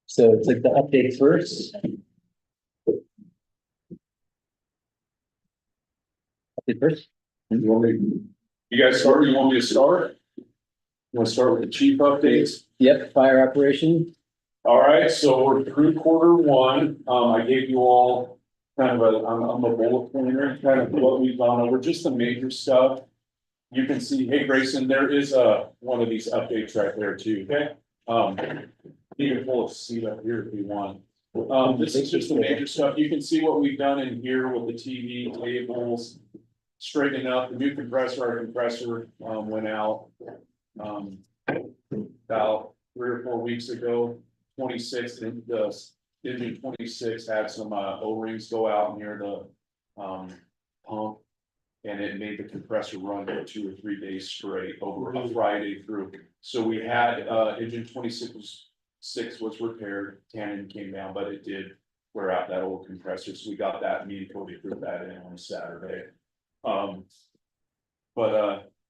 So it's like the update first. Update first. You want me, you guys start, you want me to start? You want to start with the chief updates? Yep, fire operation. All right, so we're through quarter one. I gave you all kind of I'm a bullet pointer, kind of what we've gone over, just the major stuff. You can see, hey Grayson, there is one of these updates right there too, okay? You can pull a seat up here if you want. This is just the major stuff. You can see what we've done in here with the TV tables. Straighten up, the new compressor, our compressor, went out. About 3 or 4 weeks ago, 26, and the engine 26 had some, O-rings go out near the, pump. And it made the compressor run for 2 or 3 days straight over a Friday through. So we had, engine 26 was repaired, Cannon came down, but it did wear out that old compressor, so we got that, me and Cody threw that in on Saturday.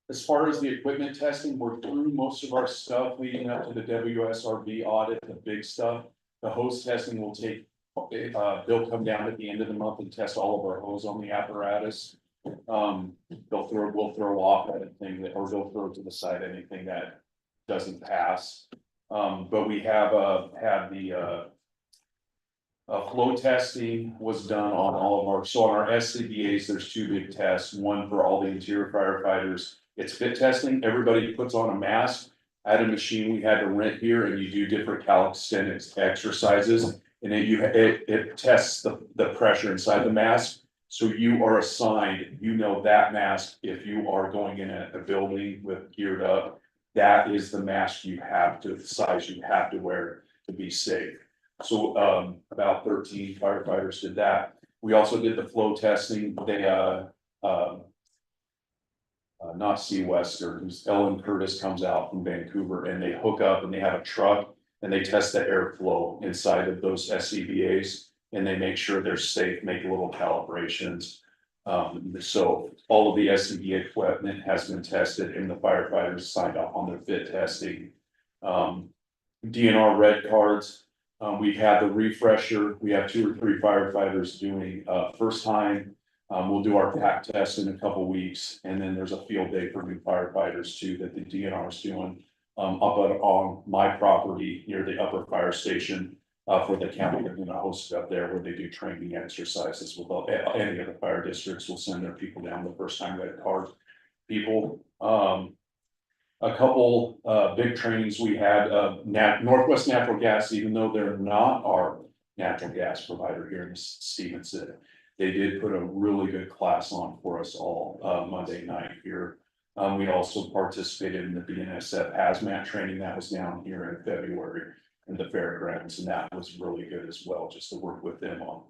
As far as the equipment testing, we're through most of our stuff leading up to the WSRB audit, the big stuff. The hose testing will take, they'll come down at the end of the month and test all of our hose on the apparatus. We'll throw off anything that, or they'll throw to the side anything that doesn't pass. But we have, had the, flow testing was done on all of our, so on our SCBA's, there's 2 big tests, one for all the interior firefighters. It's fit testing, everybody puts on a mask. I had a machine we had to rent here and you do different calisthenics exercises. And then it tests the pressure inside the mask. So you are assigned, you know, that mask, if you are going in a building with geared up, that is the mask you have to, the size you have to wear to be safe. So, about 13 firefighters did that. We also did the flow testing. They, not Seawester, who's Ellen Curtis comes out from Vancouver and they hook up and they have a truck and they test the airflow inside of those SCBA's and they make sure they're safe, make little calibrations. So all of the SCBA equipment has been tested and the firefighters signed off on their fit testing. DNR red cards. We've had the refresher. We have 2 or 3 firefighters doing first time. We'll do our pack test in a couple weeks, and then there's a field day for new firefighters too that the DNR is doing up on my property near the upper fire station for the county. They're going to host it up there where they do training exercises with any of the fire districts. Will send their people down the first time red card people. A couple big trainings we had, Northwest Natural Gas, even though they're not our natural gas provider here in Stevenson, they did put a really good class on for us all Monday night here. We also participated in the BNSF hazmat training that was down here in February in the fairgrounds, and that was really good as well, just to work with them on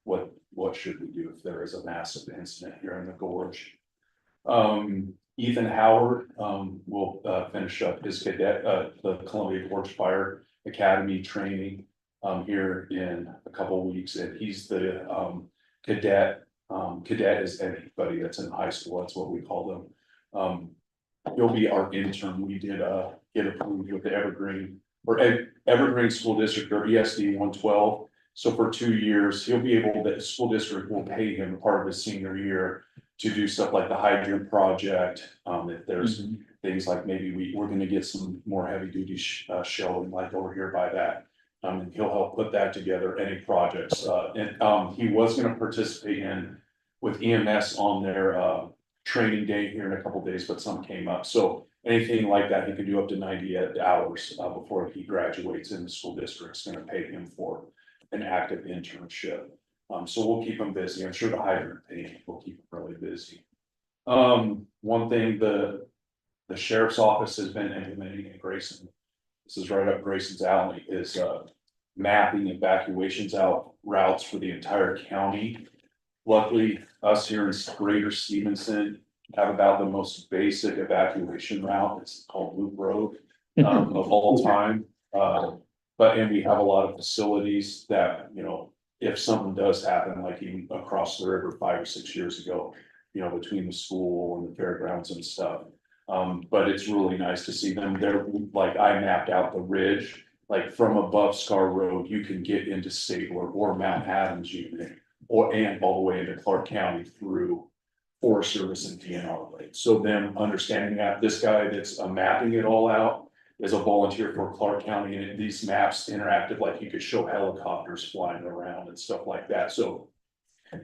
what should we do if there is a massive incident here in the gorge. Ethan Howard will finish up his cadet, the Columbia Gorge Fire Academy training here in a couple weeks, and he's the cadet. Cadet is anybody that's in high school, that's what we call them. He'll be our intern. We did get approved with the Evergreen School District, or ESD 112. So for 2 years, he'll be able, the school district will pay him part of his senior year to do stuff like the hydrant project. If there's things like maybe we're gonna get some more heavy duty shelving like over here by that. And he'll help put that together, any projects. He was gonna participate in with EMS on their training day here in a couple days, but some came up. So anything like that, he can do up to 90 hours before he graduates, and the school district's gonna pay him for an active internship. So we'll keep him busy. I'm sure the hydrant thing will keep him really busy. One thing the sheriff's office has been implementing in Grayson, this is right up Grayson's alley, is mapping evacuations out routes for the entire county. Luckily, us here in Greater Stevenson have about the most basic evacuation route. It's called Loop Road of all time. And we have a lot of facilities that, you know, if something does happen, like even across the river 5 or 6 years ago, you know, between the school and the fairgrounds and stuff. But it's really nice to see them. They're like, I mapped out the ridge like from above Scar Road, you can get into Stabler or Mount Adams even, and all the way into Clark County through Forest Service and DNR lane. So them understanding that this guy that's mapping it all out is a volunteer for Clark County, and these maps interactive, like you could show helicopters flying around and stuff like that. So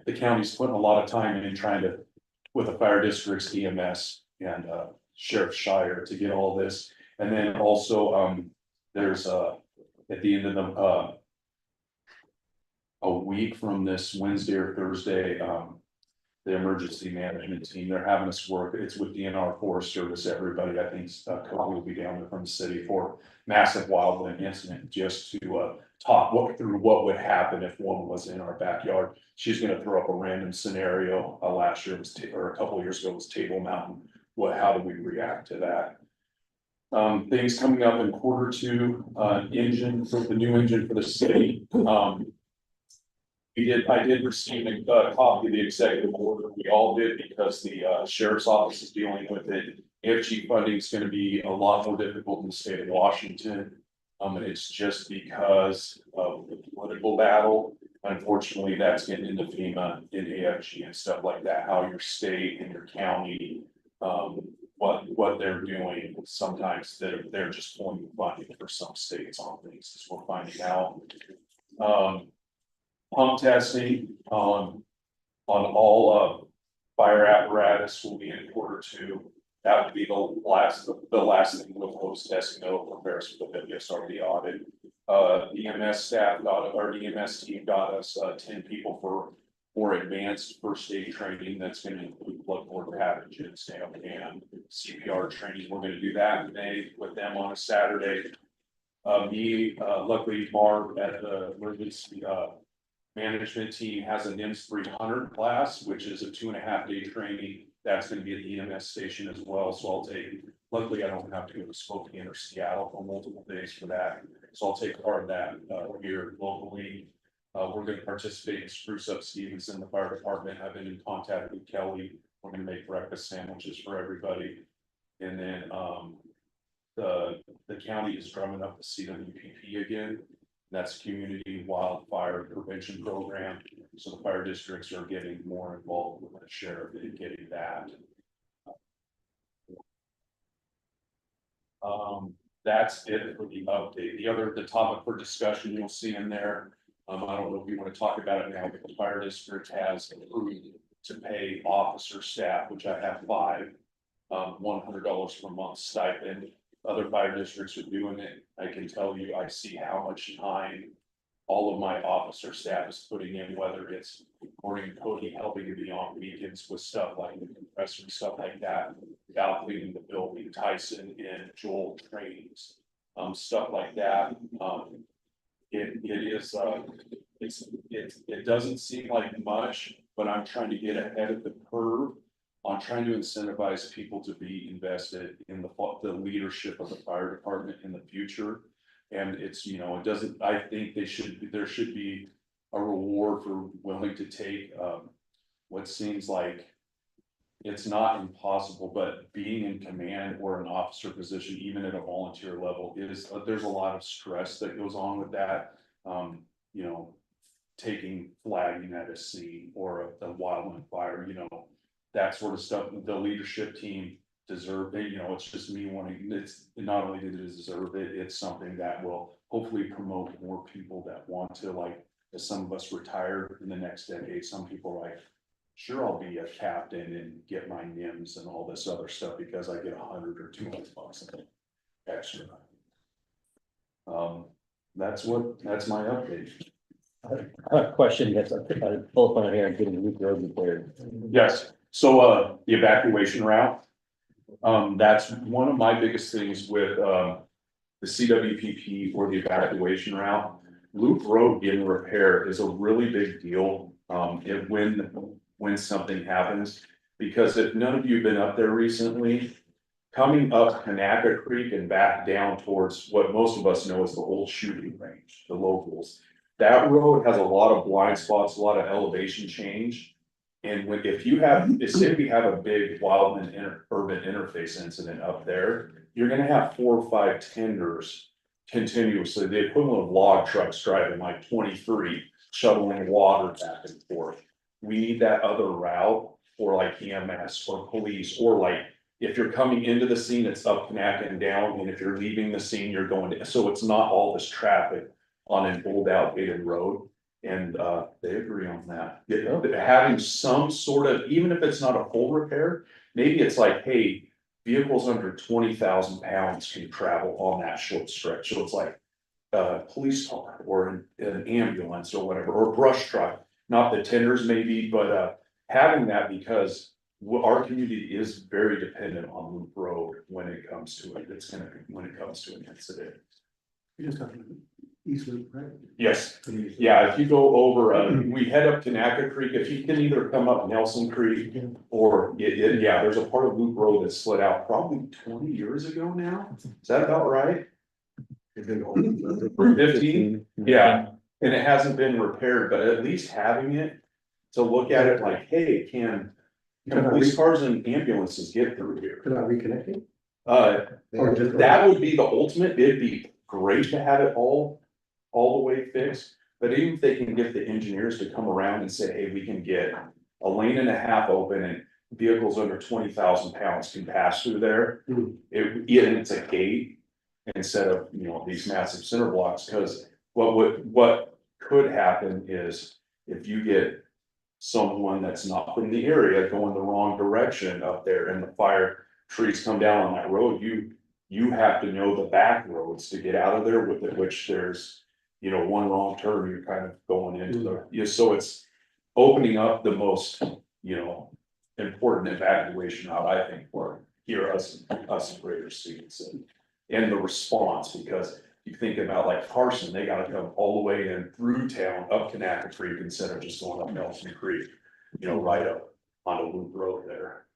the county's putting a lot of time in trying to, with the fire districts, EMS and Sheriff Shire to get all this. And then also, there's at the end of the a week from this Wednesday or Thursday, the emergency management team, they're having us work, it's with DNR Forest Service, everybody, I think, Cody will be down there from the city for massive wildland incident, just to walk through what would happen if one was in our backyard. She's gonna throw up a random scenario, last year was, or a couple of years ago was Table Mountain, how do we react to that? Things coming up in Q2, engine, for the new engine for the city, I did receive a copy of the executive order. We all did because the sheriff's office is dealing with it. FG funding is going to be a lot more difficult in the state of Washington. And it's just because of the political battle. Unfortunately, that's getting into FEMA and AFG and stuff like that, how your state and your county, what they're doing. Sometimes they're just pulling funding for some states on things, as we're finding out. Pump testing on all fire apparatus will be in Q2. That would be the last thing with post testing over comparison with the WSRB audit. EMS staff our EMS team got us 10 people for more advanced first aid training. That's going to include bloodborne pathogens and CPR training. We're going to do that today with them on a Saturday. Luckily Marv at the emergency management team has a NIMS 300 class, which is a 2.5-day training. That's going to be at the EMS station as well. So I'll take, luckily I don't have to go to Spokane or Seattle for multiple days for that. So I'll take part of that here locally. We're going to participate in Spruce Up Stevenson, the fire department. I've been in contact with Kelly. We're going to make breakfast sandwiches for everybody. And then the county is drumming up the CWPP again. That's Community Wildfire Prevention Program. So the fire districts are getting more involved with the sheriff in getting that. That's it for the update. The topic for discussion you'll see in there. I don't know if you want to talk about it now, but the fire district has approved to pay officer staff, which I have 5, $100 per month stipend. Other fire districts are doing it. I can tell you, I see how much time all of my officer staff is putting in, whether it's Morning Cody helping to be on weekends with stuff like the compressor and stuff like that, out cleaning the building, Tyson and Joel trainings, stuff like that. It doesn't seem like much, but I'm trying to get ahead of the curve on trying to incentivize people to be invested in the leadership of the fire department in the future. And it's, it doesn't, I think there should be a reward for willing to take what seems like it's not impossible, but being in command or an officer position, even at a volunteer level, there's a lot of stress that goes on with that. Taking flagging at a scene or a wildland fire, that sort of stuff. The leadership team deserve it. It's just me wanting, it's not only did it deserve it, it's something that will hopefully promote more people that want to, like, as some of us retire in the next decade, some people are like, sure, I'll be a captain and get my NIMS and all this other stuff because I get $100 or $200 extra. That's my update. I have a question that's a bullet point here, getting Loop Road repaired. Yes, so the evacuation route, that's one of my biggest things with the CWPP or the evacuation route. Loop Road getting repair is a really big deal when something happens, because if none of you have been up there recently, coming up Kanaka Creek and back down towards what most of us know as the old shooting range, the locals, that road has a lot of blind spots, a lot of elevation change. And if you say we have a big wildland urban interface incident up there, you're gonna have 4 or 5 tenders continuously, the equivalent of log trucks driving like 23, shoveling water back and forth. We need that other route for like EMS or police, or like, if you're coming into the scene, it's up Canac and down, and if you're leaving the scene, you're going to, so it's not all this traffic on an old outdated road. And they agree on that. Having some sort of, even if it's not a full repair, maybe it's like, hey, vehicles under 20,000 pounds can travel on that short stretch. So it's like a police car or an ambulance or whatever, or a brush truck, not the tenders maybe, but having that, because our community is very dependent on Loop Road when it comes to it. It's gonna, when it comes to an incident. You're just talking East Loop, right? Yes, yeah, if you go over, we head up to Naka Creek, if you can either come up Nelson Creek or, yeah, there's a part of Loop Road that slid out probably 20 years ago now. Is that about right? 15? Yeah, and it hasn't been repaired, but at least having it to look at it like, hey, can police cars and ambulances get through here? Could I reconnecting? Or just, that would be the ultimate, it'd be great to have it all the way fixed. But even if they can get the engineers to come around and say, hey, we can get a lane and a half open and vehicles under 20,000 pounds can pass through there. It's a gate instead of, you know, these massive center blocks, because what could happen is if you get someone that's not from the area going the wrong direction up there and the fire trees come down on that road, you have to know the back roads to get out of there with it, which there's, you know, one wrong turn, you're kind of going into the, so it's opening up the most, you know, important evacuation route, I think, for here, us in Greater Stevens, and the response, because you think about like Carson, they gotta come all the way in through town, up Kanaka Creek, instead of just going up Nelson Creek, you know, right up on a loop road there.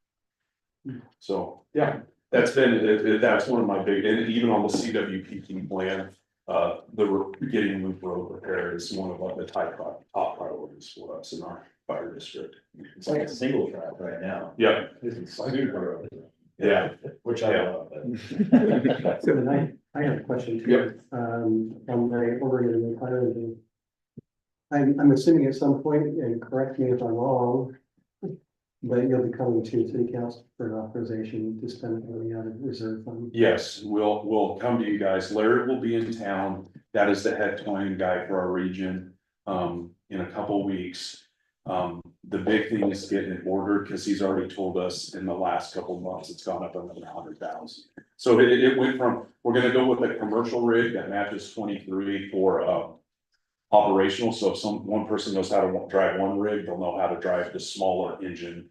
So, yeah, that's one of my big, and even on the CWPT plan, getting loop road repair is one of the top priorities for us in our fire district. It's like a single track right now. Yeah, Super. yeah, Which I love. So then I have a question too. Yep. On my ordering of the fire engine. I'm assuming at some point, and correct me if I'm wrong, but you'll be coming to city council for an authorization to spend money out of reserve fund. yes, we'll come to you guys. Larry will be in town. That is the head towing guy for our region, in a couple weeks. The big thing is getting it ordered, because he's already told us in the last couple of months, it's gone up another 100,000. So it went from, we're gonna go with a commercial rig that matches 23 for, operational. So if one person knows how to drive one rig, they'll know how to drive the smaller engine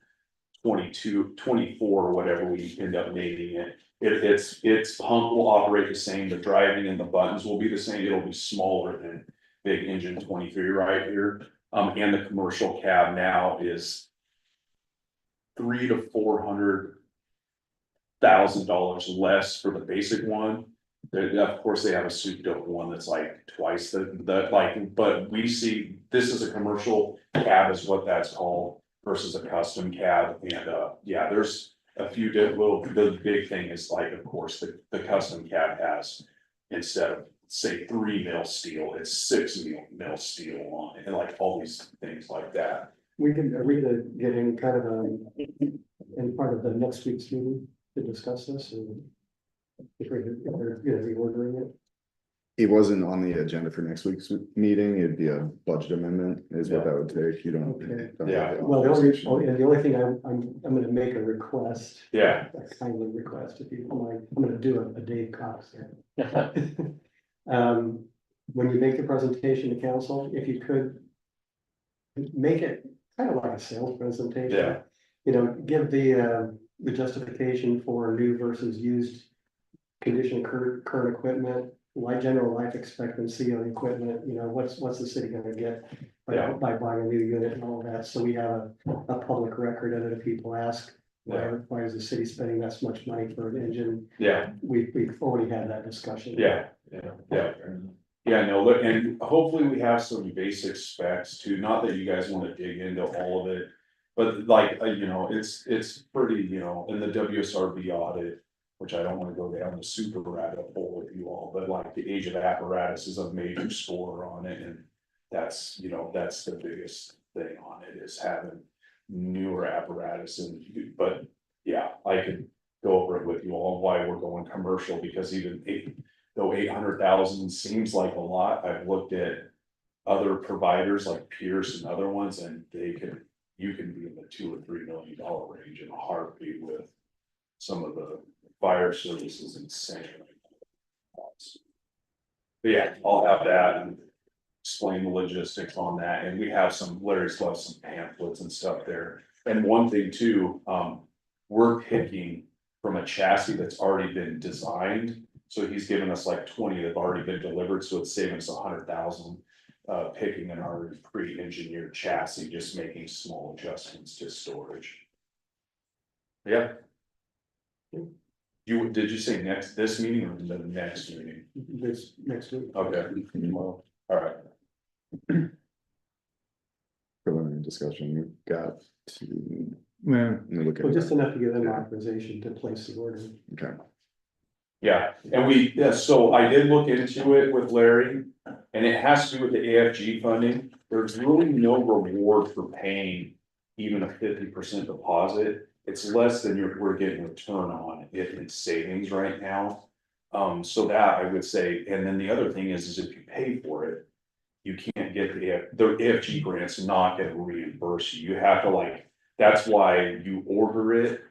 22, 24, or whatever we end up naming it. Its pump will operate the same, the driving and the buttons will be the same, it'll be smaller than big engine 23 right here. And the commercial cab now is $300,000 to $400,000 less for the basic one. Of course, they have a souped up one that's like twice the like, but we see this is a commercial cab is what that's called versus a custom cab. And yeah, there's a few the big thing is like, of course, the custom cab has, instead of say 3 mil steel, it's 6 mil steel on it, and like all these things like that. Are we gonna get any kind of in part of the next week's meeting to discuss this? Or if we're gonna be ordering it? It wasn't on the agenda for next week's meeting. It'd be a budget amendment is what that would take. You don't. Okay. don't Yeah. have the Well, the authorization. only thing I'm gonna make a request. Yeah. A kindly request, if you don't mind. I'm gonna do a Dave Cox here. When you make the presentation to council, if you could make it kind of like a sales presentation. Yeah. You know, give the justification for new versus used condition, current equipment, general life expectancy on equipment, you know, what's the city gonna get by buying a new unit and all that, so we have a public record, and if people ask, why is the city spending this much money for an engine? Yeah. We've already had that discussion. Yeah. Yeah, no, look, and hopefully we have some basic specs too, not that you guys wanna dig into all of it. But like, you know, it's pretty, you know, in the WSRB audit, which I don't wanna go down the super rabbit hole with you all, but like the age of apparatus is a major score on it, and that's, you know, that's the biggest thing on it, is having newer apparatus and, but, yeah, I could go over it with you all, why we're going commercial, because though 800,000 seems like a lot, I've looked at other providers like Pierce and other ones, and you can be in the $2 or $3 million range in a heartbeat with some of the fire services insane. But yeah, I'll have that and explain the logistics on that, and we have Larry's left some pamphlets and stuff there. And one thing too, we're picking from a chassis that's already been designed, so he's given us like 20 that have already been delivered, so it's saving us 100,000. Picking an already pre-engineered chassis, just making small adjustments to storage. Yeah. Did you say this meeting or the next meeting? This next week. Okay, well, all right. Preliminary discussion, we've got to Well, look Well, at, just enough to give them authorization to place the order. okay, Yeah, and so I did look into it with Larry, and it has to do with the AFG funding. There's really no reward for paying even a 50% deposit. It's less than we're getting return on it in savings right now. So that I would say, and then the other thing is if you pay for it, you can't get the AFG grant's not gonna reimburse you. You have to that's why you order it.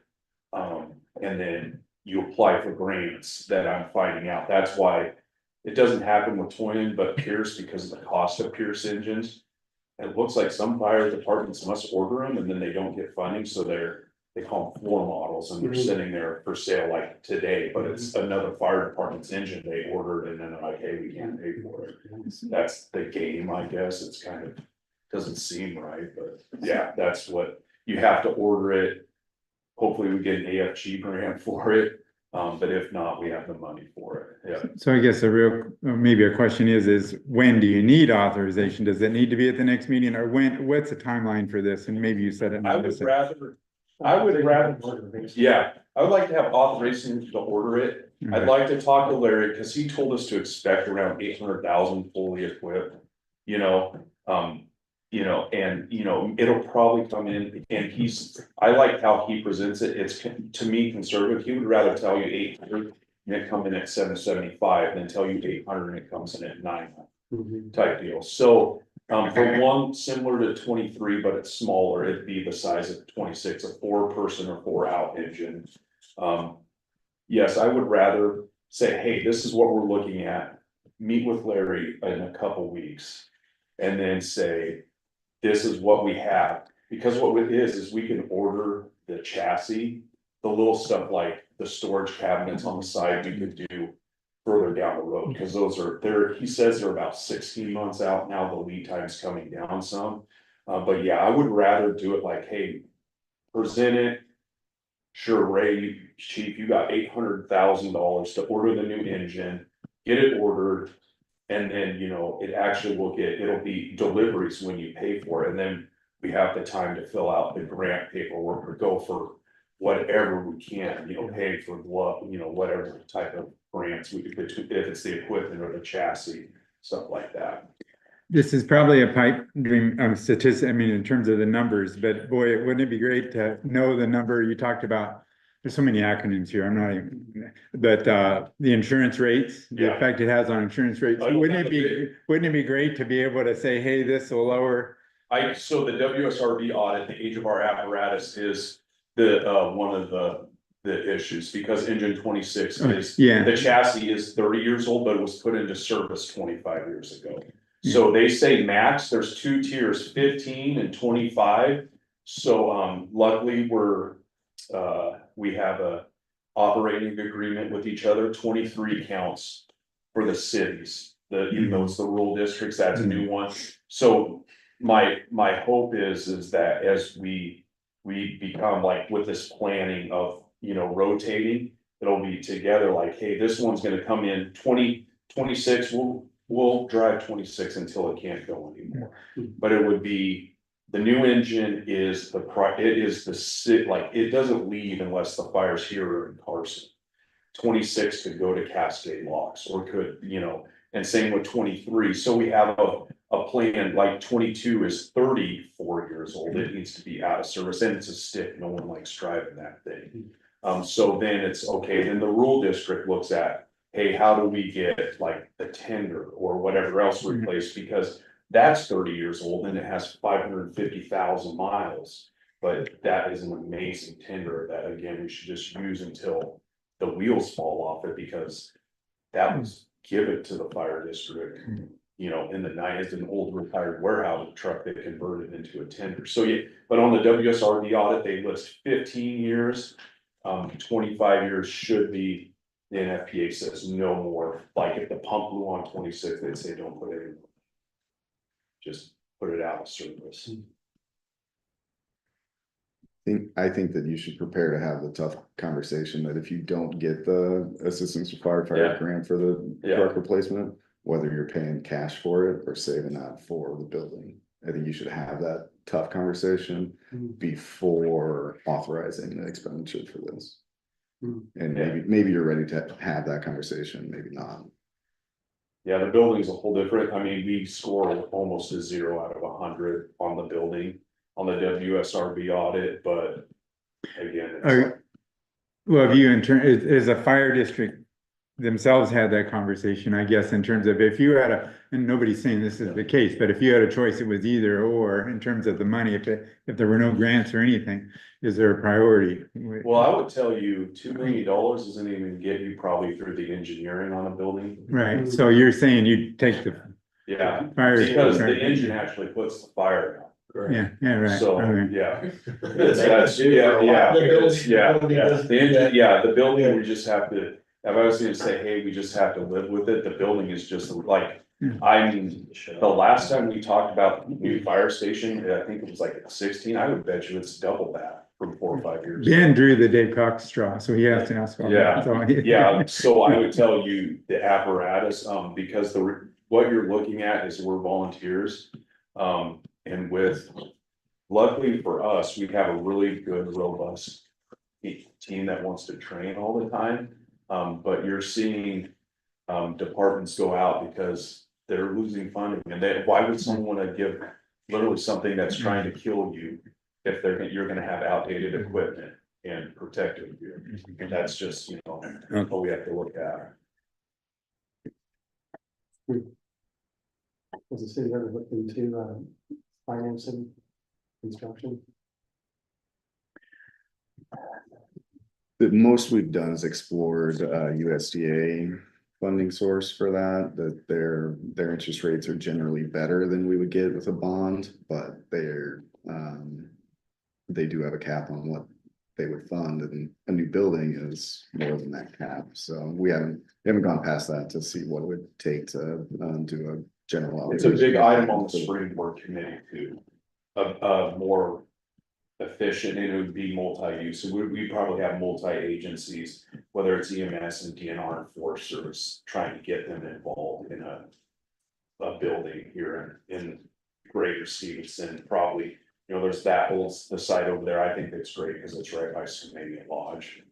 And then you apply for grants that I'm finding out. That's why it doesn't happen with Twin, but Pierce, because of the cost of Pierce engines. It looks like some fire departments must order them and then they don't get funding, so they call them floor models and they're sitting there for sale like today, but it's another fire department's engine they ordered and then they're like, hey, we can't pay for it. That's the game, I guess. It's kind of, doesn't seem right, but yeah, that's what, you have to order it. Hopefully we get an AFG grant for it, but if not, we have the money for it, yeah. so I guess maybe a question is when do you need authorization? Does it need to be at the next meeting, or what's the timeline for this? And maybe you said it. I would rather, yeah, I would like to have authorization to order it. I'd like to talk to Larry, because he told us to expect around 800,000 fully equipped, and it'll probably come in, and I like how he presents it. It's to me conservative. He would rather tell you 800 and it come in at 775 than tell you 800 and it comes in at 900 type deal. So for one similar to 23, but it's smaller, it'd be the size of 26, a 4-person or 4-out engine. Yes, I would rather say, hey, this is what we're looking at. Meet with Larry in a couple weeks, and then say, this is what we have. Because what it is we can order the chassis, the little stuff like the storage cabinets on the side, we could do further down the road, because those are he says they're about 16 months out now. The lead time's coming down some. But yeah, I would rather do it like, hey, present it. Sure, Ray, chief, you got $800,000 to order the new engine, get it ordered. And then, it actually it'll be deliveries when you pay for it, and then we have the time to fill out the grant paperwork or go for whatever we can, pay for what, whatever type of grants we could, if it's the equipment or the chassis, stuff like that. This is probably a pipe dream statistic, I mean, in terms of the numbers, but boy, wouldn't it be great to know the number you talked about? There's so many acronyms here, I'm not even, but the insurance rates, the effect it has on insurance rates. Wouldn't it be great to be able to say, hey, this will lower? So the WSRB audit, the age of our apparatus is the one of the issues, because engine 26 is, the chassis is 30 years old, but it was put into service 25 years ago. So they say max, there's 2 tiers, 15 and 25. So luckily we have a operating agreement with each other. 23 counts for the cities, even though it's the rural districts, that's a new one. So my hope is that as we become like with this planning of, rotating, it'll be together like, hey, this one's gonna come in 2026, we'll drive 26 until it can't go anymore. But it would be, the new engine is it doesn't leave unless the fire's here or in Carson. 26 could go to Cascade Locks or could, and same with 23. So we have a plan, like 22 is 34 years old. It needs to be out of service and it's a stick. No one likes driving that thing. So then it's okay, then the rural district looks at, hey, how do we get like the tender or whatever else replaced? Because that's 30 years old and it has 550,000 miles. But that is an amazing tender that again, we should just use until the wheels fall off it, because that was given to the fire district. In the night, it's an old retired warehouse truck that converted into a tender. So yeah, but on the WSRB audit, they list 15 years. 25 years should be, the NFPA says no more. Like if the pump blew on 26, they'd say don't put it in. Just put it out of service. I think that you should prepare to have the tough conversation that if you don't get the assistance to firefighter Yeah. grant for the Yeah. truck replacement, whether you're paying cash for it or saving that for the building. I think you should have that tough conversation before authorizing the expenditure for this. And maybe you're ready to have that conversation, maybe not. Yeah, the building's a whole different, I mean, we score almost a 0 out of 100 on the building, on the WSRB audit, but again. it's like- Well, have you is a fire district themselves had that conversation, I guess, in terms of if you had and nobody's saying this is the case, but if you had a choice, it was either or in terms of the money, if there were no grants or anything, is there a priority? Well, I would tell you, $2 million doesn't even get you probably through the engineering on a building. Right, so you're saying you take the Yeah, fire. because the engine actually puts the fire out. Yeah, right. So, Okay. yeah. The building, we just have to, if I was gonna say, hey, we just have to live with it, the building is just like, I mean, the last time we talked about the new fire station, I think it was like 16, I would bet you it's double that from 4 or 5 years. ago. Ben drew the Dave Cox straw, so he has to ask. All Yeah. that, so- Yeah, so I would tell you the apparatus, because what you're looking at is we're volunteers. And luckily for us, we have a really good, robust team that wants to train all the time. But you're seeing, departments go out because they're losing funding, and why would someone want to give literally something that's trying to kill you if you're gonna have outdated equipment and protective gear? And that's just, what we have to look at. Has the city ever looked into financing construction? The most we've done is explored USDA funding source for that their interest rates are generally better than we would get with a bond, but they do have a cap on what they would fund, and a new building is more than that cap. So we haven't gone past that to see what it would take to do a general. It's a big item on the spring board committee too. More efficient, and it would be multi-use, so we probably have multi-agencies, whether it's EMS and DNR and Forest Service, trying to get them involved in a building here in Greater Stevenson. Probably, there's the site over there. I think it's great because it's right by Sumanian Lodge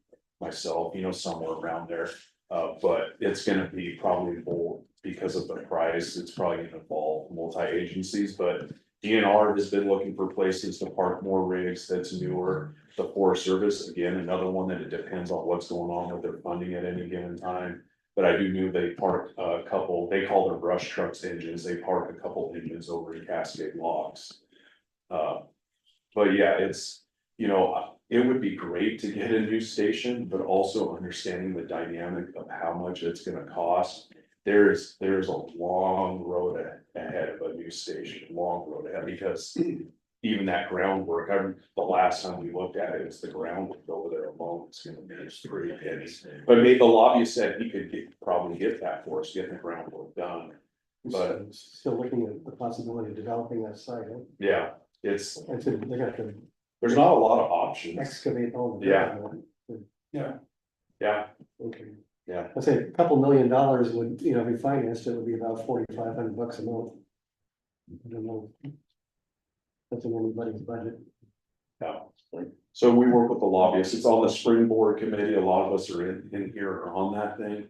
myself, somewhere around there. But it's gonna be probably full because of the price. It's probably gonna involve multi-agencies, but DNR has been looking for places to park more rigs that's newer. The Forest Service, again, another one that it depends on what's going on with their funding at any given time. But I do know they park a couple, they call their brush trucks engines, they park a couple engines over in Cascade Locks. But yeah, it's, it would be great to get a new station, but also understanding the dynamic of how much it's gonna cost. There's a long road ahead of a new station, long road ahead, because even that groundwork, the last time we looked at it, it's the groundwork over there alone, it's gonna be pretty pennies. But maybe the lobbyist said he could probably get that for us, get the groundwork done. But Still looking at the possibility of developing that site. Huh? yeah, I said they're gonna have to there's not a lot of options. excavate all the. Yeah. building. Yeah, Okay. yeah. I'd say a couple $1 million would, if we financed it, would be about $4,500 a month. I don't know. That's in anybody's budget. Yeah. So we work with the lobbyists. It's on the springboard committee. A lot of us are in here are on that thing.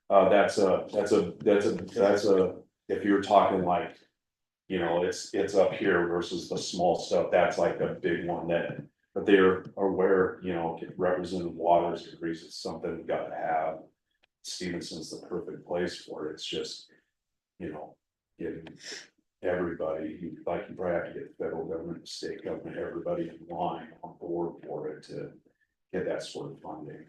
That's a, if you're talking like, you know, it's up here versus the small stuff. That's like a big one that, but they're aware, you know, Representative Waters agrees it's something we gotta have. Stevenson's the perfect place for it. It's just, you know, getting everybody, you probably have to get the federal government, state government, everybody in line on board for it to get that sort of funding.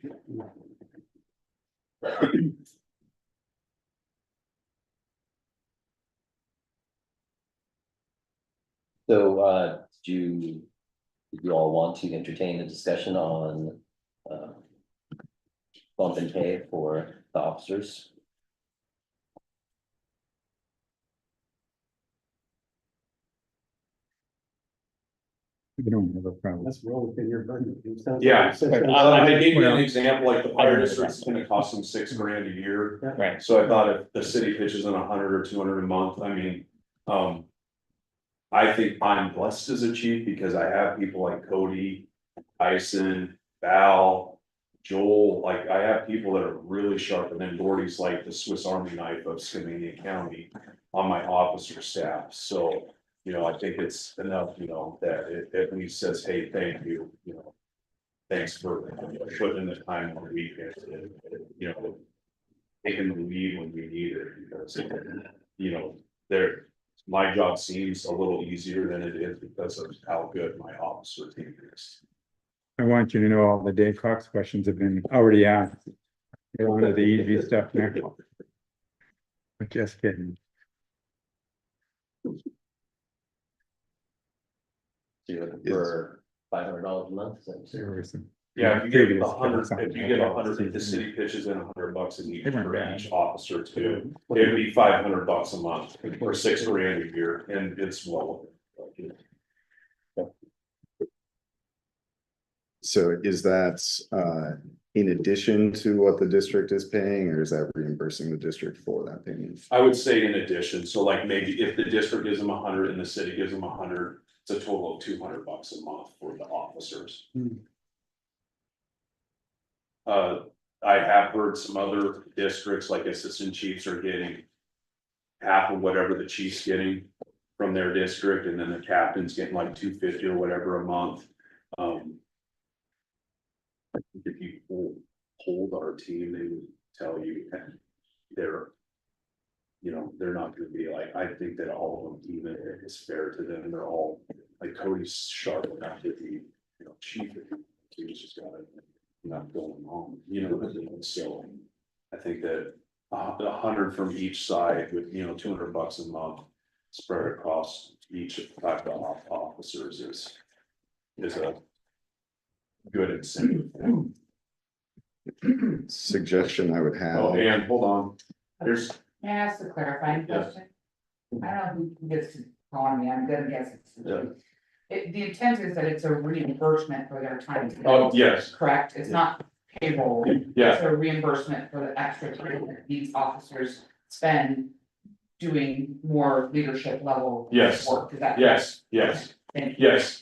So, do you all want to entertain a discussion on, bump and pay for the officers? We don't have a problem. That's well within your budget. It sounds like Yeah, it's- I gave you an Well, example, like the fire district's gonna cost them $6,000 a year. Right. So I thought if the city pitches in 100 or 200 a month, I mean, I think I'm blessed as a chief because I have people like Cody, Tyson, Val, Joel, like I have people that are really sharp, and then Gordy's like the Swiss Army knife of Skamania County on my officer staff, so. You know, I think it's enough, you know, that it at least says, hey, thank you, you know. Thanks for putting in the time on the weekend, and, you know. Taking the lead when we need it, because, you know, my job seems a little easier than it is because of how good my officer team is. I want you to know all the Dave Cox questions have been already asked. Get on to the easy stuff now. But just kidding. So you're looking for $500 a month? Is that what you said? There were some. Yeah, if you previous give a hundred, council- if you give 100, if the city pitches in $100 a each They weren't for bad. each officer too, it'd be $500 a month or $6,000 a year, and it's well. So is that in addition to what the district is paying, or is that reimbursing the district for that payment? I would say in addition, so like maybe if the district gives them 100 and the city gives them 100, it's a total of $200 a month for the officers. I have heard some other districts, like assistant chiefs are getting half of whatever the chief's getting from their district, and then the captain's getting like $250 or whatever a month. I think if you hold our team, they would tell you they're, you know, they're not gonna be like, I think that all of them, even if it's fair to them, they're all, like Cody's sharp enough to be, you know, chief. He's just got it not going on, you know what I mean? So I think that 100 from each side with, you know, $200 a month spread across each type of officers is a good incentive. Suggestion I would have. Oh, and hold on, there's, May I ask a clarifying Yes. question? I don't know who gets to call on me, I'm gonna guess it's. Yeah. The intent is that it's a reimbursement for their time. oh, yes, Correct, it's not payroll. yeah, It's a reimbursement for the extra time that these officers spend doing more leadership level. Yes. Work, is that? yes, yes, Thank you. yes.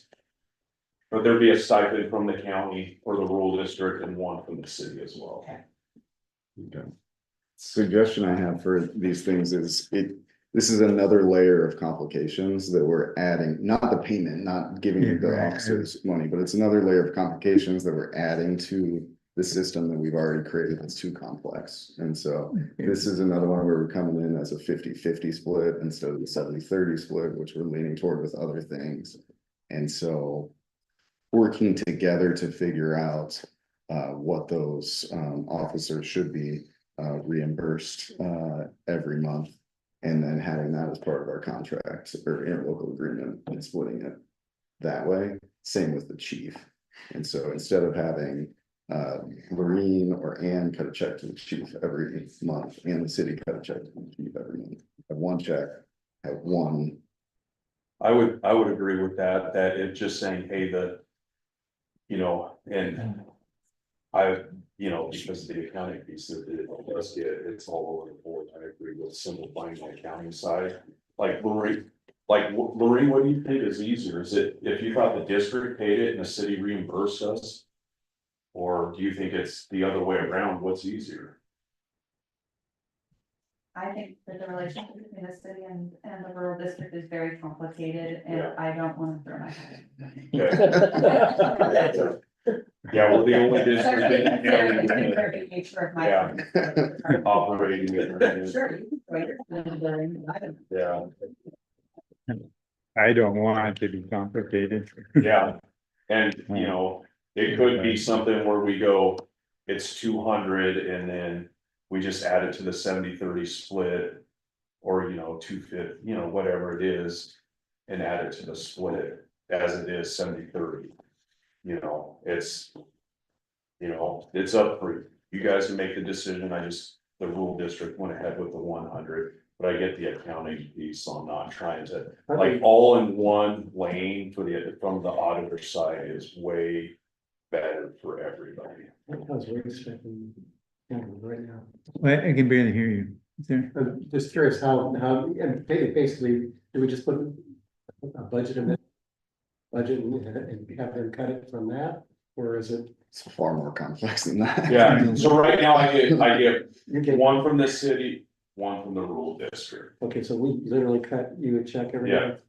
But there'd be a stipend from the county for the rural district and one from the city as well. Okay. Suggestion I have for these things is this is another layer of complications that we're adding, not the payment, not giving Yeah, the right. officers money, but it's another layer of complications that we're adding to the system that we've already created that's too complex. And so this is another one where we're coming in as a 50-50 split instead of the 70-30 split, which we're leaning toward with other things. And so working together to figure out what those officers should be reimbursed every month. And then having that as part of our contract or interlocal agreement and splitting it that way. Same with the chief. And so instead of having Lorene or Ann cut a check to the chief every month and the city cut a check to the chief every month, have one check, have one. I would agree with that it's just saying, hey, you know, and you know, because of the accounting piece that it's all over the board. I agree with simplifying the accounting side. Like Lorraine, like, Lorraine, what do you think is easier? Is it if you thought the district paid it and the city reimbursed us? Or do you think it's the other way around? What's easier? I think that the relationship between the city and the rural district is very complicated, and Yeah. I don't wanna throw my head. Okay. Yeah, well, the only district that, Very nature of my. Yeah. operating with. Sure, you can throw your foot in the ring, I don't- Yeah, I don't want it to be complicated. yeah, and you know, it could be something where we go, it's 200 and then we just add it to the 70-30 split. Or, you know, 250, you know, whatever it is, and add it to the split as it is 70-30. You know, it's. You know, it's up for you. You guys can make the decision. The rural district went ahead with the 100. But I get the accounting piece on not trying to, like, all in one lane from the auditor side is way better for everybody. How's rate expecting right now? I can barely hear you. Is there? I'm just curious how, and basically, do we just put a budget in it? Budget and have them cut it from that, or is it? It's far more complex than that. Yeah, so right now I get You get one from the city, one from the rural district. Okay, so we literally cut you a check every Yeah. month?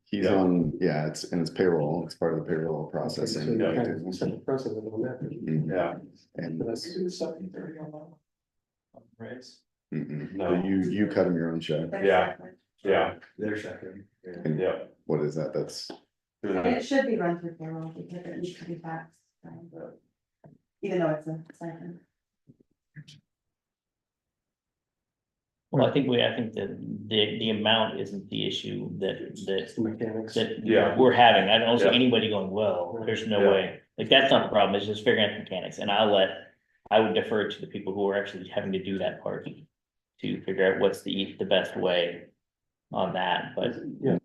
He's Yeah. on, yeah, it's payroll, it's part of the payroll Okay, so processing. you Yeah. kind of set the precedent on that. Mhm. Yeah, And That's- No. you cut him your own check. Yeah. yeah, Their second. yeah. What is that? That's, And it should be run through payroll because it needs to be taxed, right? Even though it's a stipend. Well, I think that the amount isn't the issue It's the mechanics. Yeah. we're having. I don't see Yeah. anybody going, well, there's no Yeah. way. Like, that's not the problem. It's just figuring out the mechanics, and I would defer to the people who are actually having to do that part. To figure out what's the best way on that, but Yeah.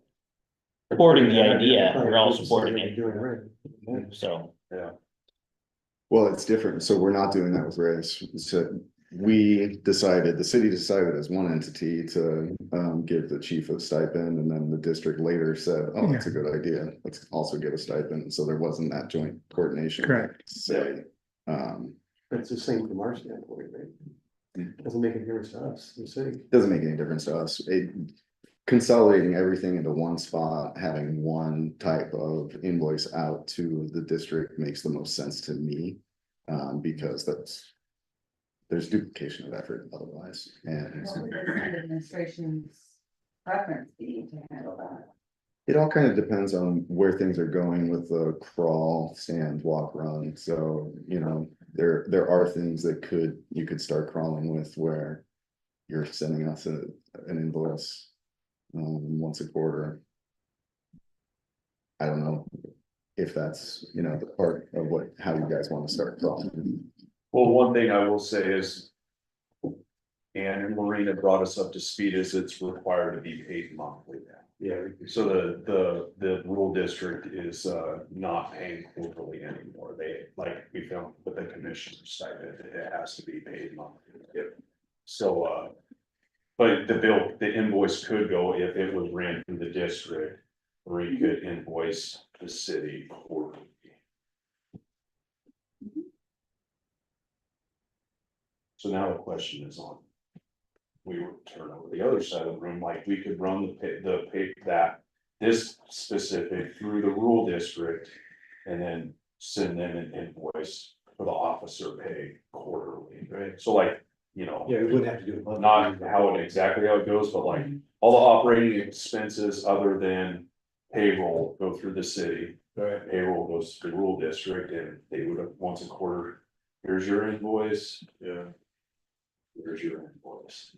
supporting the idea, we're all supporting it, Doing it right. so. well, it's different. So we're not doing that with race. So the city decided as one entity to give the chief a stipend, and then the district later said, oh, that's a good idea. Let's also give a stipend. So there wasn't that joint coordination. Correct. Say, But it's the same from our standpoint, right? Doesn't make a difference to us, the city. doesn't make any difference to us. Consolidating everything into one spot, having one type of invoice out to the district makes the most sense to me. Because there's duplication of effort otherwise, and What would the administration's preference be to handle that? it all kind of depends on where things are going with the crawl, stand, walk, run. So, you know, there are things that you could start crawling with where you're sending us an invoice once a quarter. I don't know if that's, you know, the part of how you guys want to start crawling. Well, one thing I will say is. Ann and Marina brought us up to speed is it's required to be paid monthly now. Yeah. So the rural district is not paying quarterly anymore. They, like, we found with the commissioner stipend, it has to be paid monthly. So but the invoice could go if it was ran through the district, or you could invoice the city quarterly. So now the question is on. We would turn over the other side of the room, like we could run this specific through the rural district. And then send them an invoice for the officer pay quarterly, right? So like, you know. Yeah, we wouldn't have to do it. Not how it goes, but like all the operating expenses other than payroll go through the city. Right. Payroll goes to the rural district and they would have once a quarter, here's your invoice. Yeah. Here's your invoice.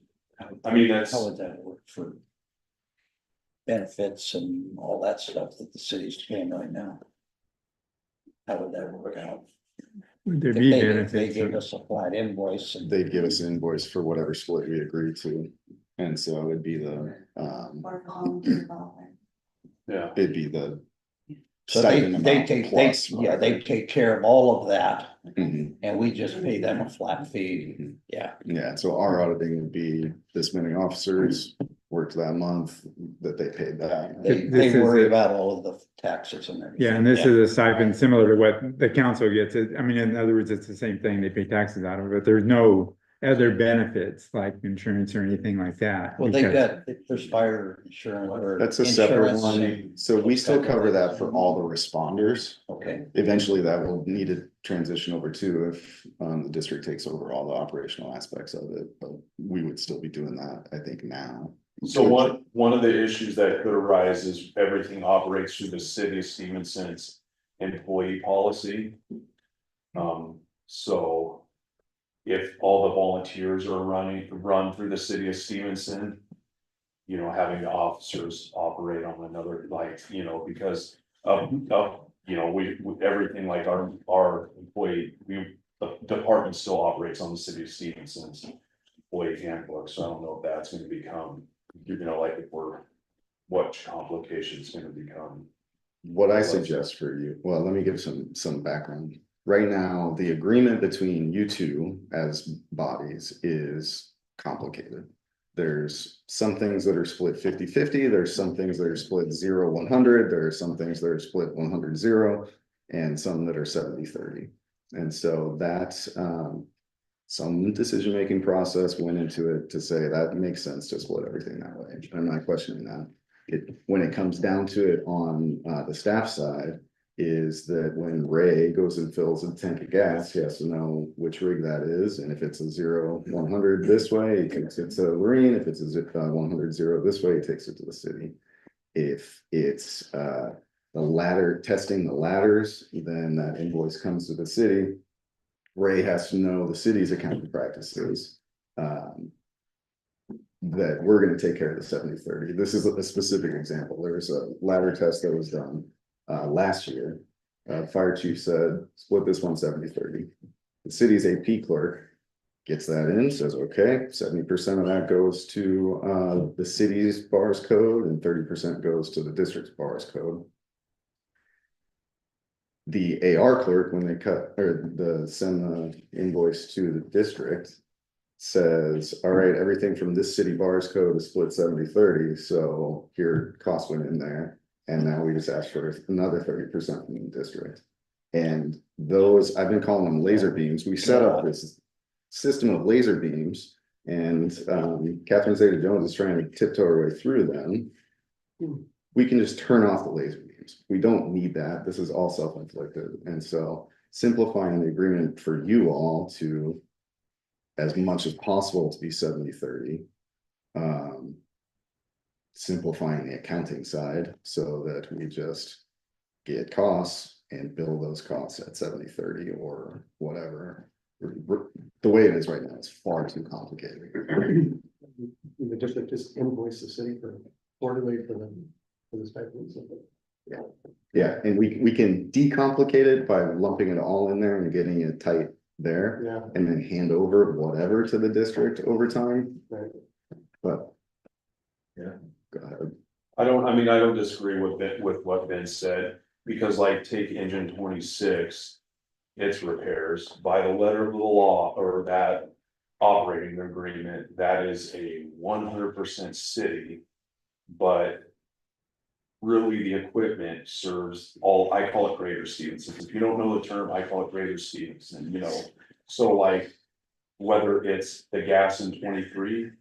I mean, that's, How would that work for benefits and all that stuff that the city's paying right now? How would that work out? Would there If be they benefits? gave us a flat invoice and. They'd give us an invoice for whatever split we agreed to. And so it'd be the Or volunteer involvement? yeah, So they stipend take, amount plus whatever. they take care of all of that Mhm. and we just pay them a flat fee. Yeah. Yeah, so our auditing would be this many officers worked that month, that they paid that. They This is worry a- about all of the taxes and everything. Yeah, and this is a stipend similar to what the council gets. I mean, in other words, it's the same thing. They pay taxes out of it, but there's no other benefits like insurance or anything like that. Well, they've because- got, there's fire insurance or. That's a separate insurance one, and- so we still cover that for all the responders. Okay, Eventually, that will need to transition over too if the district takes over all the operational aspects of it, but we would still be doing that, I think, now. So one of the issues that could arise is everything operates through the city of Stevenson's employee policy. So. If all the volunteers are run through the city of Stevenson. You know, having the officers operate on another, like, you know, because of, you know, we, with everything like our employee, the department still operates on the city of Stevenson's. Employee handbook, so I don't know if that's gonna become, you know, like if we're, what complications gonna become. What I suggest for you, well, let me give some background. Right now, the agreement between you two as bodies is complicated. There's some things that are split 50-50. There's some things that are split 0-100, there are some things that are split 100-0, and some that are 70-30. And so that's some decision-making process went into it to say that makes sense to split everything that way. I'm not questioning that. When it comes down to it on the staff side, is that when Ray goes and fills a tank of gas, he has to know which rig that is, and if it's a 0-100 this way, he takes it to Marine. If it's a 100-0 this way, he takes it to the city. If it's the ladder, testing the ladders, then that invoice comes to the city. Ray has to know the city's accounting practices. That we're gonna take care of the 70-30. This is a specific example. There was a ladder test that was done last year. Fire chief said, split this one 70-30. The city's AP clerk gets that in, says, okay, 70% of that goes to the city's bars code and 30% goes to the district's bars code. The AR clerk, when they send the invoice to the district, says, all right, everything from this city bars code is split 70-30, so here cost went in there. And now we just asked for another 30% from the district. And those, I've been calling them laser beams. We set up this system of laser beams, and Catherine Zeta-Jones is trying to tiptoe her way through them. We can just turn off the laser beams. We don't need that. This is all self-inflicted. And so simplifying the agreement for you all to, as much as possible, to be 70-30. Simplifying the accounting side so that we just get costs and bill those costs at 70-30 or whatever. The way it is right now is far too complicated. The district just invoice the city for quarterly for this type of thing. Yeah, and we can decomplicate it by lumping it all in there and getting it tight there. Yeah. And then hand over whatever to the district over time. Right. But. Yeah. Go ahead. I don't disagree with what Ben said, because like take engine 26. Its repairs by the letter of the law or that operating agreement, that is a 100% city. But really the equipment serves all, I call it Greater Stevenson. If you don't know the term, I call it Greater Stevenson, you know. So like, whether it's the gas in 23,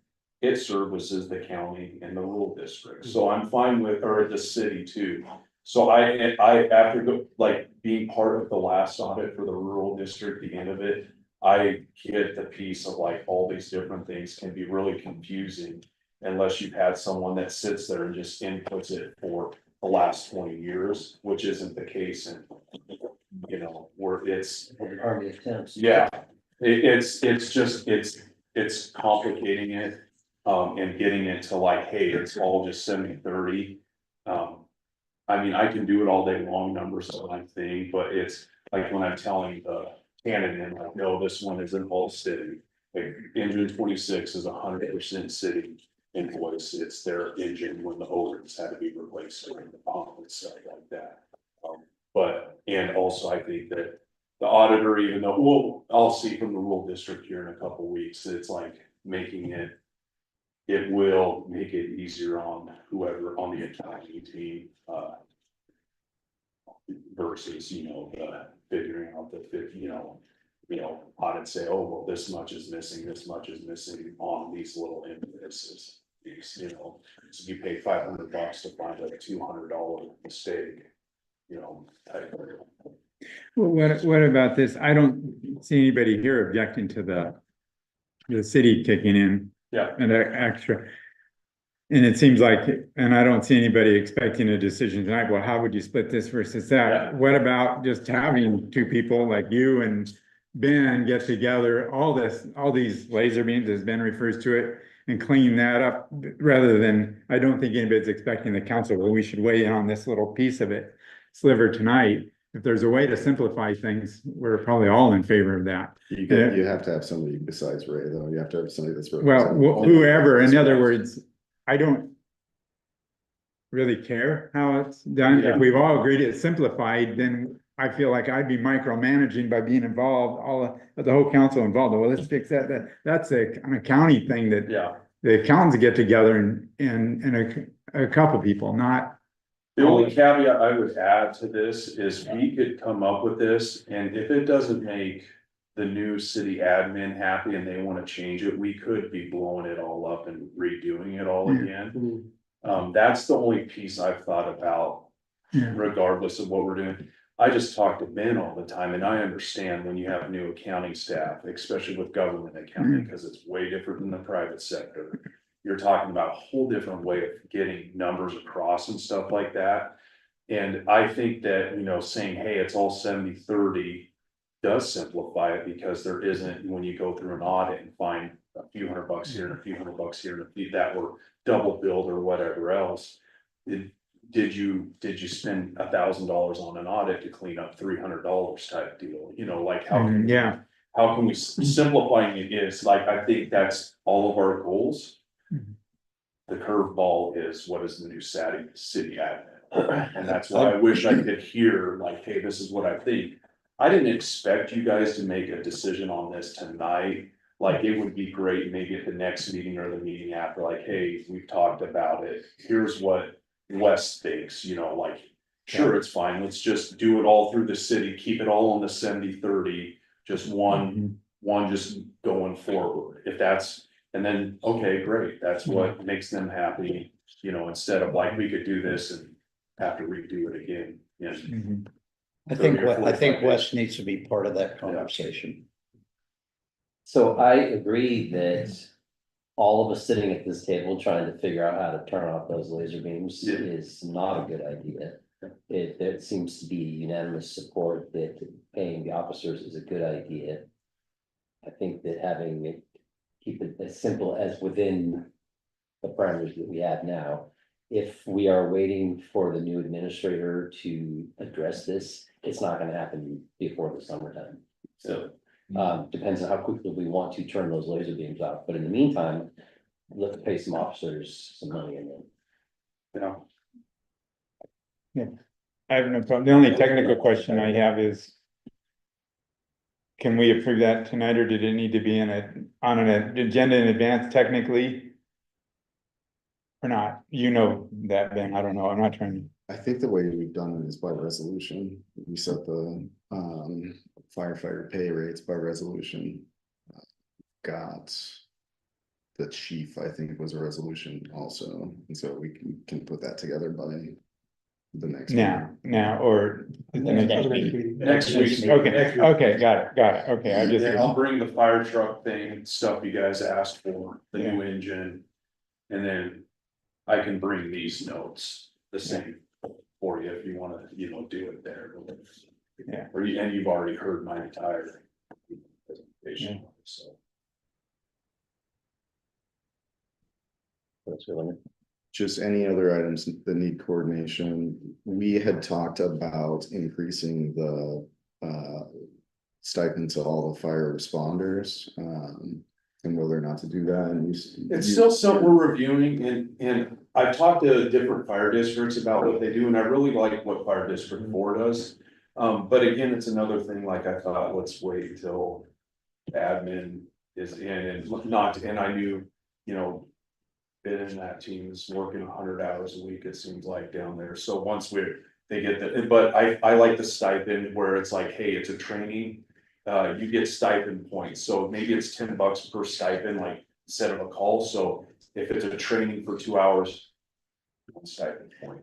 it services the county and the rural district. So I'm fine with, or the city too. So I after like being part of the last audit for the rural district, the end of it, I get the piece of like all these different things can be really confusing. Unless you've had someone that sits there and just inputs it for the last 20 years, which isn't the case. And you know, where it's, Army attempts. yeah, it's complicating it. And getting it to like, hey, it's all just 70-30. I mean, I can do it all day long, numbers are my thing, but it's like when I'm telling the candidate, like, no, this one isn't all city. Like engine 26 is 100% city invoice. It's their engine when the O-rings had to be replaced during the pump and stuff like that. But, and also I think that the auditor, even though, well, I'll see from the rural district here in a couple weeks, it's like making it. it will make it easier on whoever on the accounting team, versus, figuring out the fifth, audit say, oh, well, this much is missing on these little invoices. So you pay $500 to find a $200 mistake, type of. Well, what about this? I don't see anybody here objecting to the city kicking in. Yeah. And extra. And it seems like, and I don't see anybody expecting a decision tonight. Well, how would you split this versus that? Yeah. What about just having two people like you and Ben get together, all these laser beams, as Ben refers to it, and clean that up rather than, I don't think anybody's expecting the council, well, we should weigh in on this little piece of it, sliver tonight. If there's a way to simplify things, we're probably all in favor of that. You have to have somebody besides Ray, though. You have to have somebody that's. Well, representing whoever, in all other the words, I don't really care how it's done. Yeah. If we've all agreed it's simplified, then I feel like I'd be micromanaging by being involved, the whole council involved. Well, let's fix that. That's an accounting thing that Yeah. the accountants get together and a couple people, not. The only caveat I would add to this is we could come up with this, and if it doesn't make the new city admin happy and they wanna change it, we could be blowing it all up and redoing it all again. That's the only piece I've thought about, Yeah. regardless of what we're doing. I just talk to Ben all the time, and I understand when you have new accounting staff, especially with government accounting, because it's way different than the private sector. You're talking about a whole different way of getting numbers across and stuff like that. And I think that, saying, hey, it's all 70-30 does simplify it, because there isn't, when you go through an audit and find a few $100 here and a few $100 here, and a few that were double billed or whatever else. Did you spend $1,000 on an audit to clean up $300 type deal? Like how can? Yeah. How can we simplifying it is like, I think that's all of our goals. Mhm. The curveball is what is the new city admin? And that's why I wish I could hear like, hey, this is what I think. I didn't expect you guys to make a decision on this tonight. Like, it would be great maybe at the next meeting or the meeting after, like, hey, we've talked about it. Here's what Wes thinks, like, sure, it's fine. Let's just do it all through the city, keep it all on the 70-30, just one just going forward. If that's, and then, okay, great, that's what makes them happy, instead of like, we could do this and have to redo it again. Yeah. Mhm. I think Wes needs to be part of that conversation. So I agree that all of us sitting at this table trying to figure out how to turn off those laser beams Yeah. is not a good idea. It seems to be unanimous support that paying the officers is a good idea. I think that having it, keep it as simple as within the parameters that we have now. If we are waiting for the new administrator to address this, it's not gonna happen before the summertime. So, depends on how quickly we want to turn those laser beams off, but in the meantime, let's pay some officers some money and then. I have no problem. The only technical question I have is. Can we approve that tonight, or did it need to be on an agenda in advance technically? Or not? That, Ben, I don't know. I'm not trying to. I think the way we've done it is by resolution. We set the firefighter pay rates by resolution. Got the chief, I think, was a resolution also, and so we can put that together by the next. Now, or. the next meeting? Next week. Okay, got it, okay, I just. And I'll bring the fire truck thing, stuff you guys asked for, the new engine. And then I can bring these notes, the same for you if you wanna, do it there. Yeah. And you've already heard my entire presentation, so. That's really. Just any other items that need coordination. We had talked about increasing the stipend to all the fire responders. And whether or not to do that, and It's still something we're reviewing, and I've talked to different fire districts about what they do, and I really like what Fire District 4 does. But again, it's another thing, like I thought, let's wait until admin is in and not, and I knew, been in that team is working 100 hours a week, it seems like down there. So once they get the, but I like the stipend where it's like, hey, it's a training. You get stipend points, so maybe it's $10 per stipend, like instead of a call, so if it's a training for 2 hours. 1 stipend point.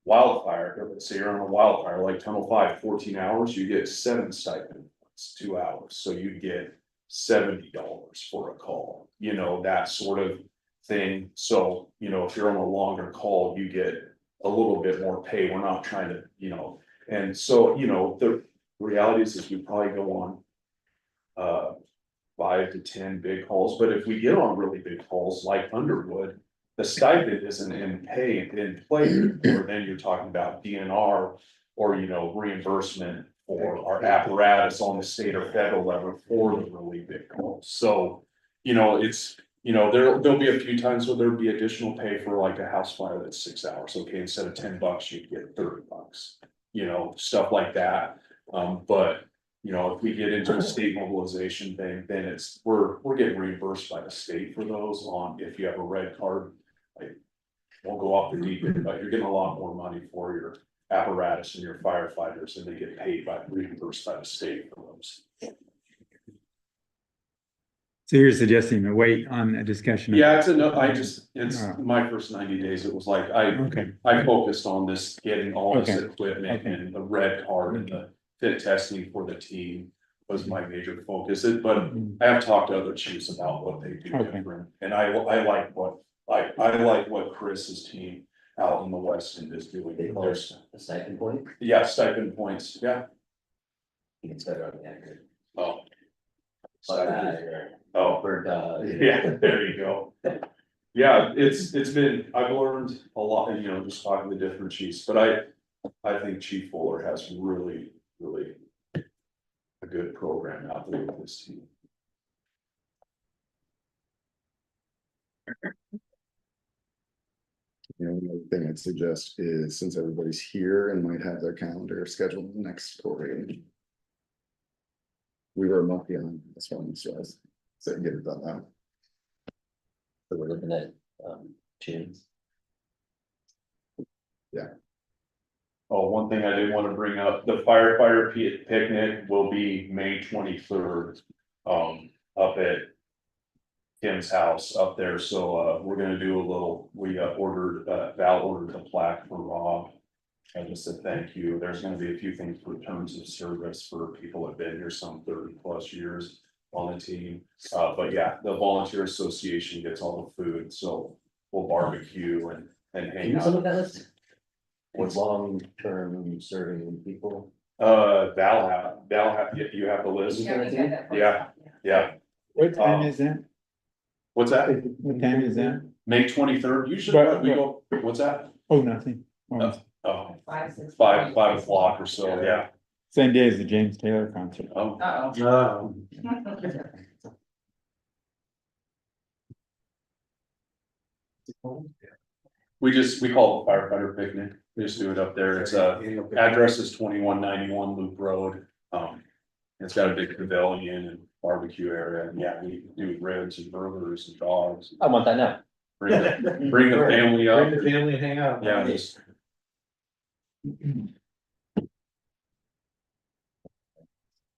Wildfire, let's say you're on a wildfire, like Tunnel 5, 14 hours, you get 7 stipend points, 2 hours, so you get $70 for a call, you know, that sort of thing. So, you know, if you're on a longer call, you get a little bit more pay. We're not trying to, you know, and so, you know, the reality is we probably go on 5 to 10 big calls, but if we get on really big calls like Underwood, the stipend isn't in play, or then you're talking about DNR or, you know, reimbursement for our apparatus on the state or federal level for the really big calls. So, you know, it's, you know, there'll be a few times where there'll be additional pay for like a house fire that's 6 hours. Okay, instead of $10, you get $30, you know, stuff like that. But you know, if we get into a state mobilization thing, then we're getting reimbursed by the state for those on, if you have a red card. Like, won't go off the deep end, but you're getting a lot more money for your apparatus and your firefighters, and they get paid reimbursed by the state for those. So you're suggesting a wait on a discussion? Yeah, it's my first 90 days, it was like, Okay. I focused on this, getting all this Okay. equipment Okay. and the red card and the fit testing for the team was my major focus. But I have talked to other chiefs about what they do Okay. different, and I like what Chris's team out in the West End is doing. They call it a stipend point. Yeah, stipend points, yeah. It's better on the accurate. Oh. Stipend. Oh, yeah, there you go. Yeah, I've learned a lot, you know, just talking to different chiefs, but I think Chief Fuller has really a good program out there with this team. You know, another thing I'd suggest is, since everybody's here and might have their calendar scheduled next quarter. We were monkey on this one, so I said get it done now. So we're looking at, June. Oh, one thing I did want to bring up, the firefighter picnic will be May 23rd, up at Tim's house up there, so, we're gonna do a little, Val ordered a plaque for Rob. And just a thank you, there's gonna be a few things for terms of service for people that have been here some 30+ years on the team. But yeah, the volunteer association gets all the food, so we'll barbecue and Can hang you some of out. that list? With long-term serving people. Val, you have the list? Yeah, What time is that? what's that? What time is that? May 23rd, usually But- we go, what's that? Oh, nothing. Oh, Oh, 5, 6. 5 o'clock or so, yeah. same day as the James Taylor concert. Oh, Uh-oh. we call it firefighter picnic, we just do it up there, it's address is 2191 Loop Road. It's got a big pavilion and barbecue area, and yeah, we do ribs and burgers and dogs. I want that now. Bring the family up. Bring the family, hang out. Yeah, just.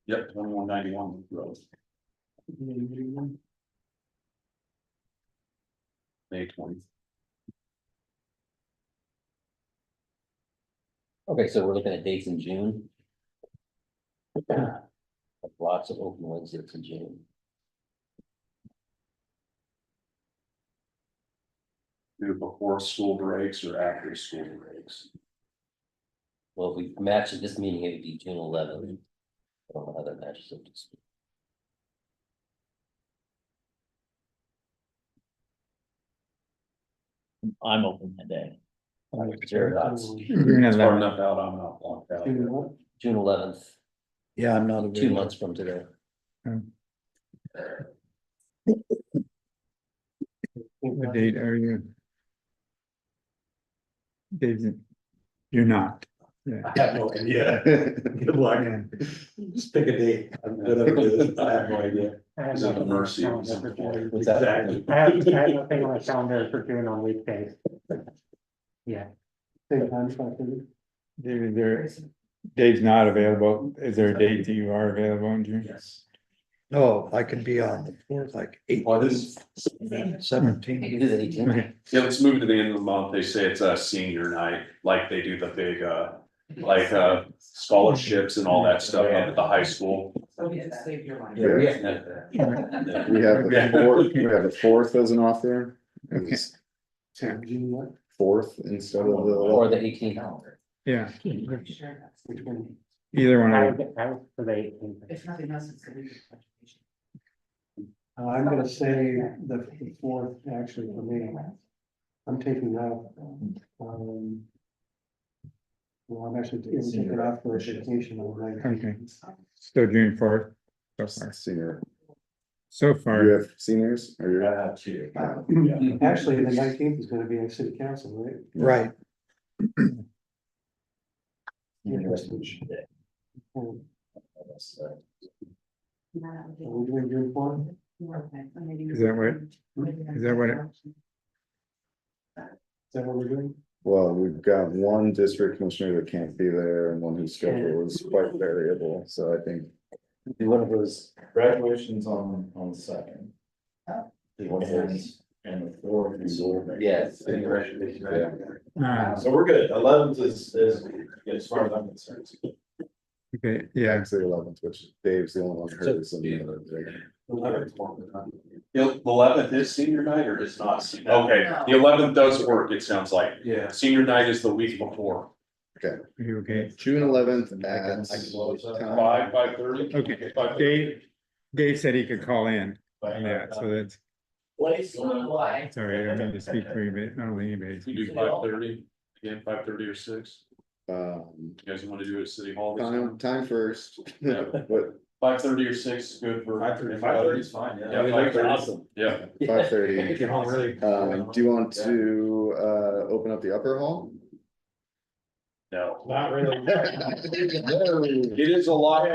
Yep, 2191 Loop Road, May 20th. Okay, so we're looking at dates in June. Lots of open Wednesdays in June. Do it before school breaks or after school breaks. Well, if we match at this meeting, it would be June 11th. I don't know how that matches up. I'm open that day. Zero dots. You're not It's far allowed- enough out, I'm not blocked out. June 11th, Yeah, I'm not 2 available. months from today. What date are you? Dave's, you're not. Yeah. I have no idea. Good luck. Yeah. Just pick a date. I'm good at this. I have no idea. Is it the mercy? What's that? Exactly. I have nothing on my calendar for June on weekdays. Yeah. Same time, 5:30. David, Dave's not available. Is there a date that you are available in June? Yes. No, I can be on the fourth, like Well, this, 17. You do the 18th. Okay, yeah, let's move to the end of the month. They say it's a senior night, like they do the big, like, scholarships and all that stuff up at the high school. So we just save your money. Yeah. We have the fourth as an author. It was June what? fourth instead of Or the. the 18th. yeah, Pretty sure that's- Which one? either one. I of was for the 18th. If nothing else, it's the week of graduation. I'm gonna say the fourth, actually, for me. I'm taking off. Well, I'm actually taking it off for education all night. Okay, still June 4th. So far, Senior. so You far, have seniors or you're? have two. Actually, the 19th is gonna be in city council, right? Right. Are we doing June 4th? is that what, is that what, Is that what we're doing? Well, we've got one district commissioner that can't be there and one whose schedule is quite variable, so I think. Do one of those. Graduation's on the second. Do one of those. And the fourth is over. Yes. So we're good. 11th is as far as I'm concerned. okay, yeah, Actually 11th, which Dave's the only one who heard this in the other day. The 11th is senior night or is not? Okay, the 11th does work, it sounds like. Yeah. Senior night is the week before. you okay? June 11th I at. can- 5:30? Okay, Dave said he could call in, yeah, so that's, sorry, I don't mean to speak for you, but not only anybody's. You do 5:30, again, 5:30 or 6, Um, you guys wanna do it at City Hall? this time first. Yeah. What, 5:30 or 6, good for. 5:30 is fine, yeah. Yeah, 5:30. Yeah, 5:30. Get home really. Do you want to open up the upper hall? no. Not really. It is a lot.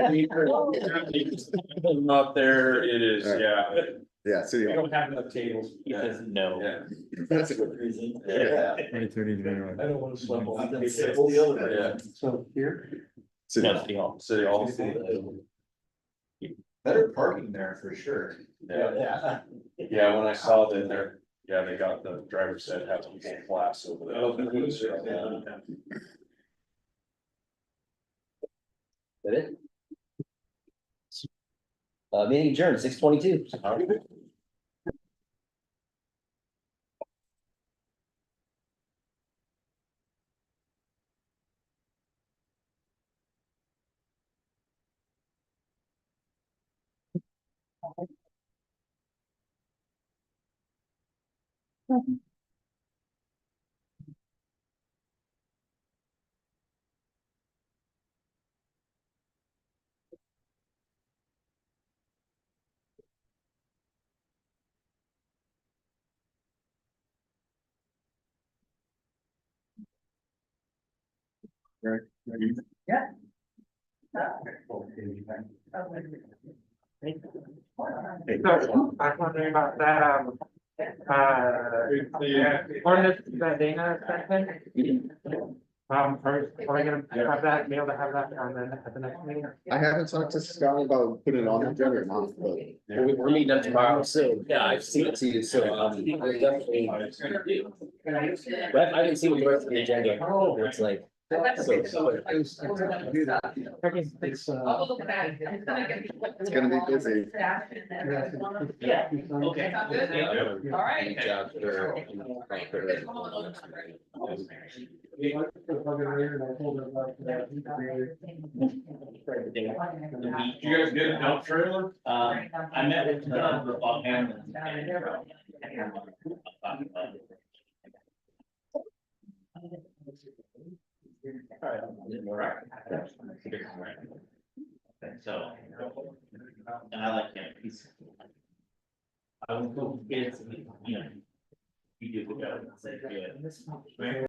Up there, it is, yeah. Yeah, city We hall. don't have enough tables. He says no. Yeah. That's a good reason. Yeah. 8:30 June. I don't want to swim. Yeah. So here, City No, hall. City Hall. City Hall. Better parking there for sure. Yeah. Yeah, when I saw that there, yeah, they got the driver said have to be class over there. That it? Meeting adjourned, 6:22. So, I was wondering about that, ordinance that Dana sent in. Are we gonna have that, be able to have that on at the next meeting? I haven't talked to Scott about putting it on the agenda or not, but We're meeting up tomorrow, so, yeah, I've seen it, so, we're definitely. But I didn't see what the rest of the agenda, it's like. it's, I'll look at it. it's gonna be busy. Yeah, okay. Sound good? Yeah. All right. Good job for- You guys get a dump trailer? I met with, Bob Hamlin. So. And I like him, he's. I was cool, kids, you know. You do the job, say, yeah.